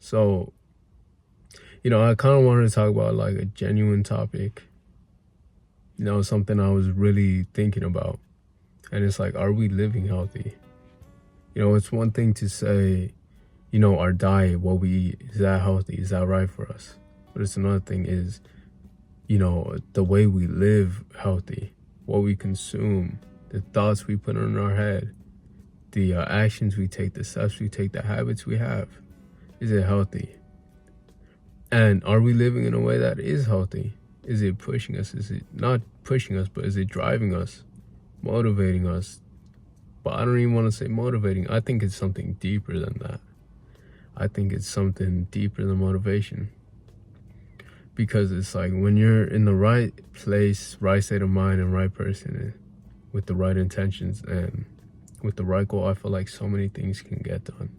So, I kind of wanted to talk about like a genuine topic, something I was really thinking about. And it's like, are we living healthy? It's one thing to say, our diet, what we eat, is that healthy? Is that right for us? But it's another thing is, the way we live healthy, what we consume, the thoughts we put in our head, the actions we take, the steps we take, the habits we have. Is it healthy? And are we living in a way that is healthy? Is it pushing us? Is it not pushing us, but is it driving us, motivating us? But I don't even want to say motivating. I think it's something deeper than that. I think it's something deeper than motivation. Because it's like when you're in the right place, right state of mind, and right person with the right intentions and with the right goal, I feel like so many things can get done.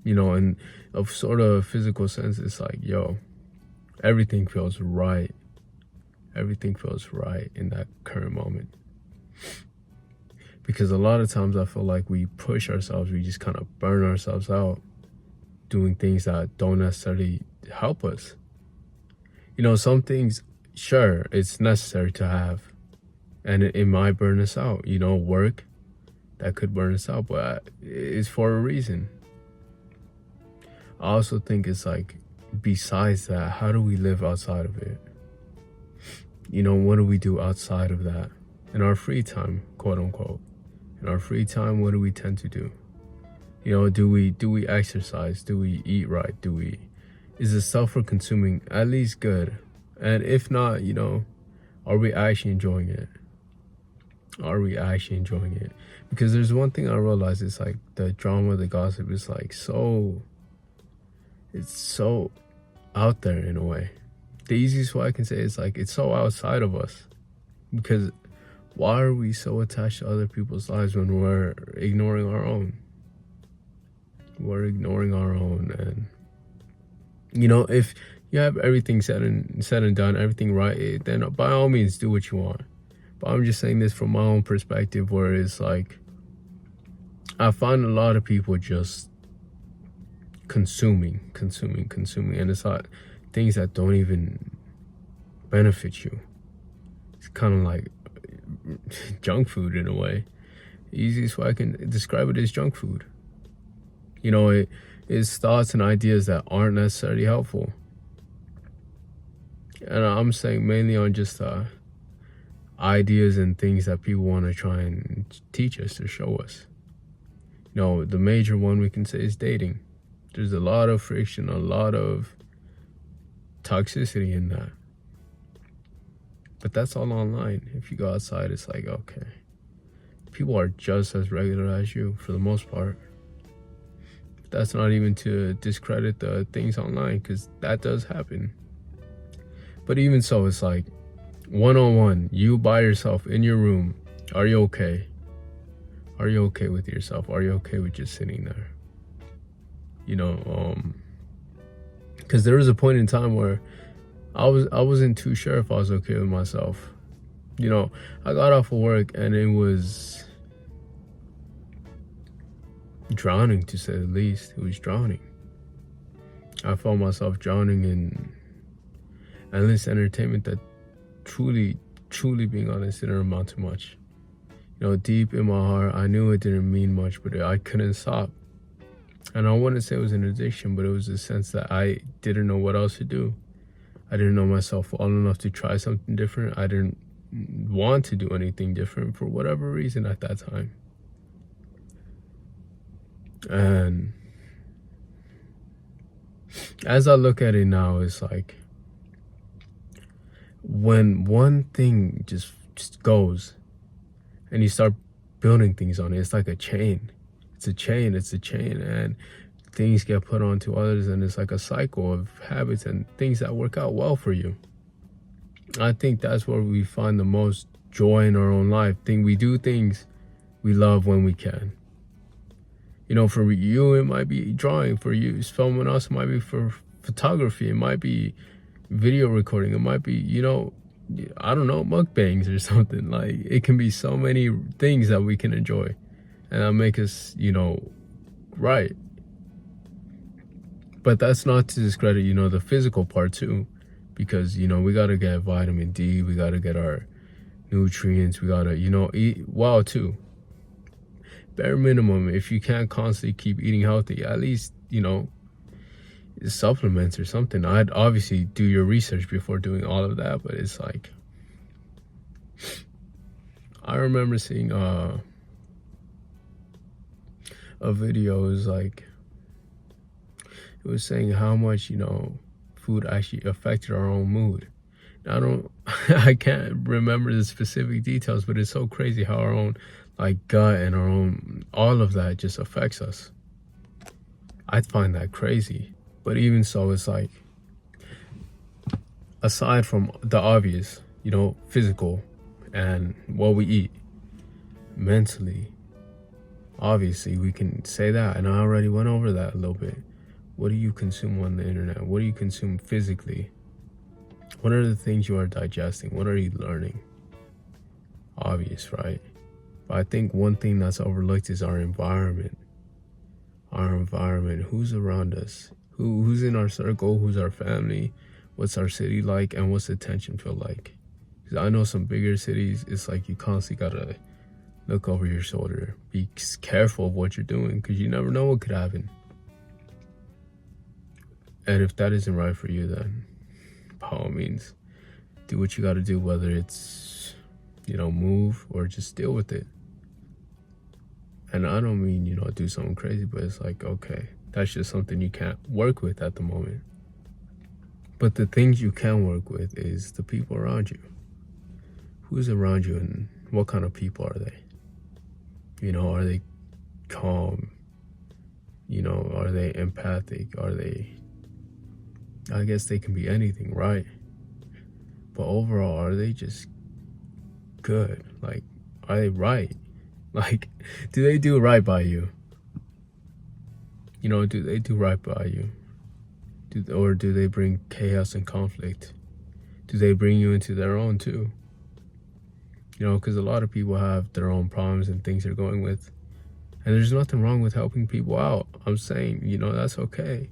In a sort of physical sense, it's like, everything feels right. Everything feels right in that current moment. Because a lot of times I feel like we push ourselves, we just kind of burn ourselves out doing things that don't necessarily help us. Some things, sure, it's necessary to have, and it might burn us out. Work, that could burn us out, but it's for a reason. I also think it's like, besides that, how do we live outside of it? What do we do outside of that? In our free time, quote unquote. In our free time, what do we tend to do? Do we exercise? Do we eat right? Is the stuff we're consuming at least good? And if not, are we actually enjoying it? Are we actually enjoying it? Because there's one thing I realized, it's like the drama, the gossip is like it's so out there in a way. The easiest way I can say is like, it's so outside of us. Because why are we so attached to other people's lives when we're ignoring our own? We're ignoring our own. And if you have everything said and done, everything right, then by all means do what you want. But I'm just saying this from my own perspective, where it's like, I find a lot of people just consuming, and it's like things that don't even benefit you. It's kind of like junk food in a way. The easiest way I can describe it is junk food. It is thoughts and ideas that aren't necessarily helpful. And I'm saying mainly on just ideas and things that people want to try and teach us or show us. The major one we can say is dating. There's a lot of friction, a lot of toxicity in that. But that's all online. If you go outside, it's like, okay, people are just as regular as you for the most part. That's not even to discredit the things online, because that does happen. But even so, it's like, one-on-one, you by yourself in your room, are you okay? Are you okay with yourself? Are you okay with just sitting there? Because there was a point in time where I wasn't too sure if I was okay with myself. I got off of work and it was drowning, to say the least. It was drowning. I found myself drowning in endless entertainment that truly, being honest, didn't amount to much. Deep in my heart, I knew it didn't mean much, but I couldn't stop. And I wouldn't say it was an addiction, but it was a sense that I didn't know what else to do. I didn't know myself well enough to try something different. I didn't want to do anything different for whatever reason at that time. And as I look at it now, it's like, when one thing just goes and you start building things on it, it's like a chain. It's a chain, and things get put onto others, and it's like a cycle of habits and things that work out well for you. I think that's where we find the most joy in our own life. We do things we love when we can. For you, it might be drawing. For you, someone else, it might be for photography. It might be video recording. It might be, I don't know, mukbangs or something. Like, it can be so many things that we can enjoy and that make us, right. But that's not to discredit, the physical part too, because, we got to get vitamin D, we got to get our nutrients, we got to, eat well too. Bare minimum, if you can't constantly keep eating healthy, at least, supplements or something. I'd obviously do your research before doing all of that, but it's like, I remember seeing a video. It was like, it was saying how much, food actually affected our own mood. Now, I can't remember the specific details, but it's so crazy how our own gut and our own, all of that just affects us. I find that crazy. But even so, it's like, aside from the obvious, physical and what we eat, mentally, obviously we can say that, and I already went over that a little bit. What do you consume on the internet? What do you consume physically? What are the things you are digesting? What are you learning? Obvious, right? But I think one thing that's overlooked is our environment. Our environment, who's around us? Who's in our circle? Who's our family? What's our city like? And what's the tension feel like? Because I know some bigger cities, it's like you constantly gotta look over your shoulder. Be careful of what you're doing, because you never know what could happen. And if that isn't right for you, then by all means, do what you gotta do, whether it's, move or just deal with it. And I don't mean, do something crazy, but it's like, okay, that's just something you can't work with at the moment. But the things you can work with is the people around you. Who's around you and what kind of people are they? Are they calm? Are they empathic? Are they, I guess they can be anything, right? But overall, are they just good? Like, are they right? Like, do they do right by you? Do they do right by you? Or do they bring chaos and conflict? Do they bring you into their own too? Because a lot of people have their own problems and things they're going with. And there's nothing wrong with helping people out. I'm saying, that's okay.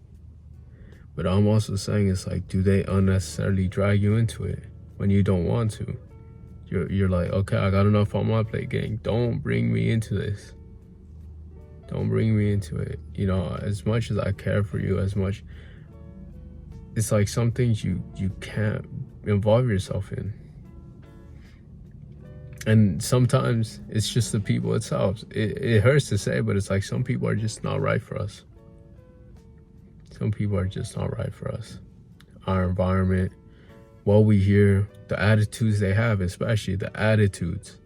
But I'm also saying it's like, do they unnecessarily drag you into it when you don't want to? You're like, okay, I got enough on my plate, gang. Don't bring me into this. Don't bring me into it. As much as I care for you, as much, it's like some things you can't involve yourself in. And sometimes it's just the people itself. It hurts to say, but it's like some people are just not right for us. Some people are just not right for us. Our environment, what we hear, the attitudes they have, especially the attitudes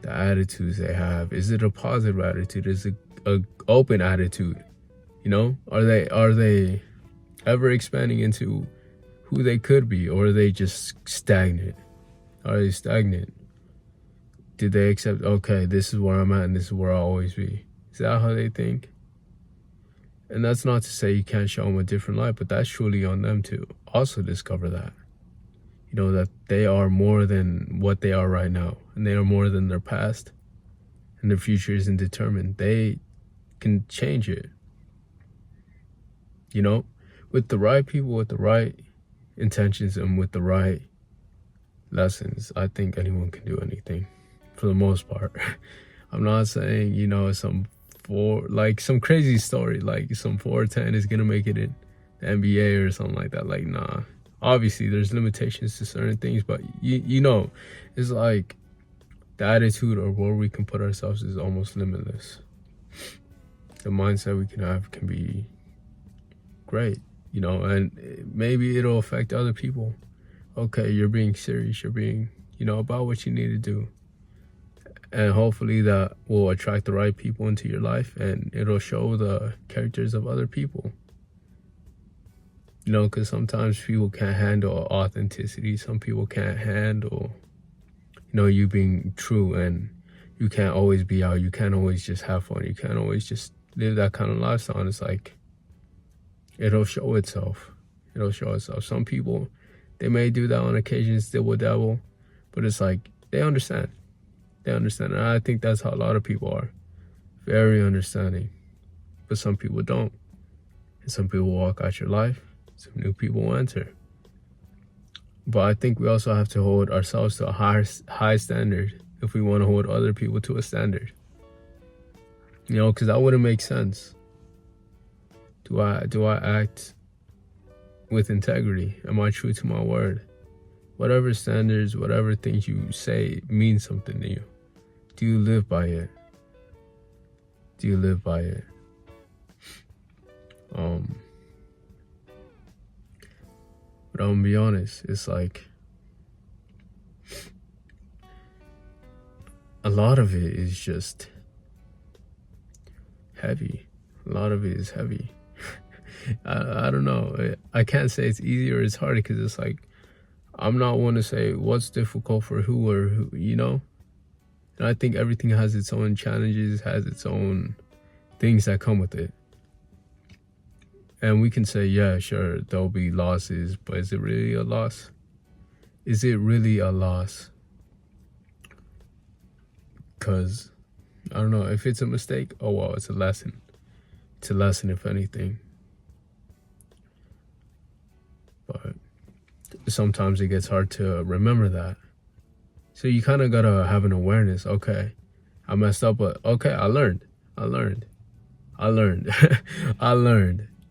they have. Is it a positive attitude? Is it a open attitude? Are they ever expanding into who they could be, or are they just stagnant? Are they stagnant? Did they accept, okay, this is where I'm at and this is where I'll always be? Is that how they think? And that's not to say you can't show them a different life, but that's surely on them to also discover that. That they are more than what they are right now, and they are more than their past, and their future isn't determined. They can change it. With the right people, with the right intentions, and with the right lessons, I think anyone can do anything for the most part. I'm not saying, some crazy story, like some 4'10" is gonna make it in the NBA or something like that. Like, nah. Obviously, there's limitations to certain things, but it's like the attitude or where we can put ourselves is almost limitless. The mindset we can have can be great, and maybe it'll affect other people. Okay, you're being serious, you're being, about what you need to do. And hopefully that will attract the right people into your life, and it'll show the characters of other people. Because sometimes people can't handle authenticity. Some people can't handle, you being true, and you can't always be out. You can't always just have fun. You can't always just live that kind of lifestyle. And it's like, it'll show itself. It'll show itself. Some people, they may do that on occasion, still with devil, but it's like, they understand. They understand. And I think that's how a lot of people are. Very understanding. But some people don't. And some people walk out your life, some new people will enter. But I think we also have to hold ourselves to a high standard if we want to hold other people to a standard. You know, because that wouldn't make sense. Do I act with integrity? Am I true to my word? Whatever standards, whatever things you say mean something to you. Do you live by it? Do you live by it? But I'm gonna be honest, it's like a lot of it is just heavy. A lot of it is heavy. I don't know. I can't say it's easy or it's hard because it's like I'm not one to say what's difficult for who or who, you know? And I think everything has its own challenges, has its own things that come with it. And we can say, yeah, sure, there'll be losses, but is it really a loss? Is it really a loss? Because, I don't know, if it's a mistake, oh well, it's a lesson. It's a lesson, if anything. But sometimes it gets hard to remember that. So you kind of gotta have an awareness. Okay, I messed up, but okay, I learned. I learned.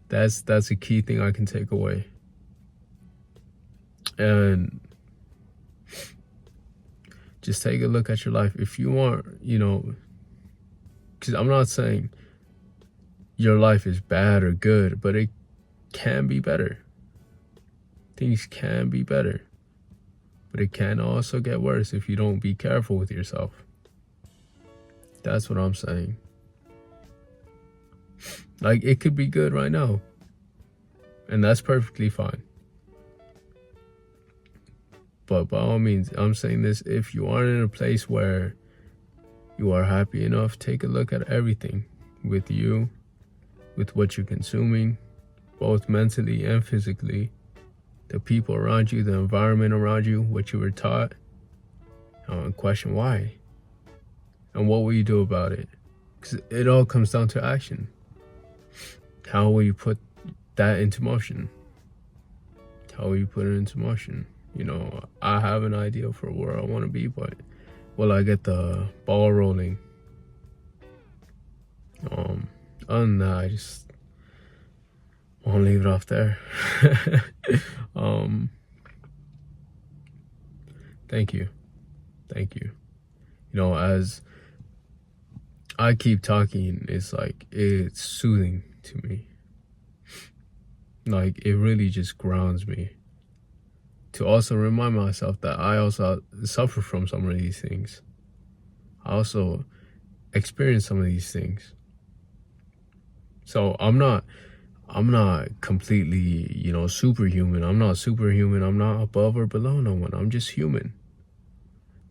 That's a key thing I can take away. And just take a look at your life. If you want, you know, because I'm not saying your life is bad or good, but it can be better. Things can be better. But it can also get worse if you don't be careful with yourself. That's what I'm saying. Like, it could be good right now. And that's perfectly fine. But by all means, I'm saying this, if you aren't in a place where you are happy enough, take a look at everything with you, with what you're consuming, both mentally and physically, the people around you, the environment around you, what you were taught, and question why. And what will you do about it? Because it all comes down to action. How will you put that into motion? How will you put it into motion? You know, I have an idea for where I want to be, but will I get the ball rolling? Other than that, I just want to leave it off there. Thank you. You know, as I keep talking, it's like, it's soothing to me. Like, it really just grounds me to also remind myself that I also suffer from some of these things. I also experience some of these things. So I'm not completely, you know, superhuman. I'm not superhuman. I'm not above or below no one. I'm just human.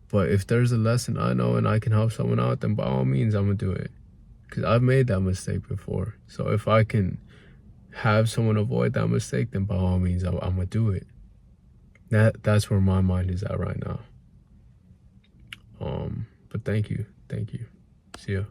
But if there's a lesson I know and I can help someone out, then by all means, I'm going to do it. Because I've made that mistake before. So if I can have someone avoid that mistake, then by all means, I'm going to do it. That's where my mind is at right now. But thank you. See ya.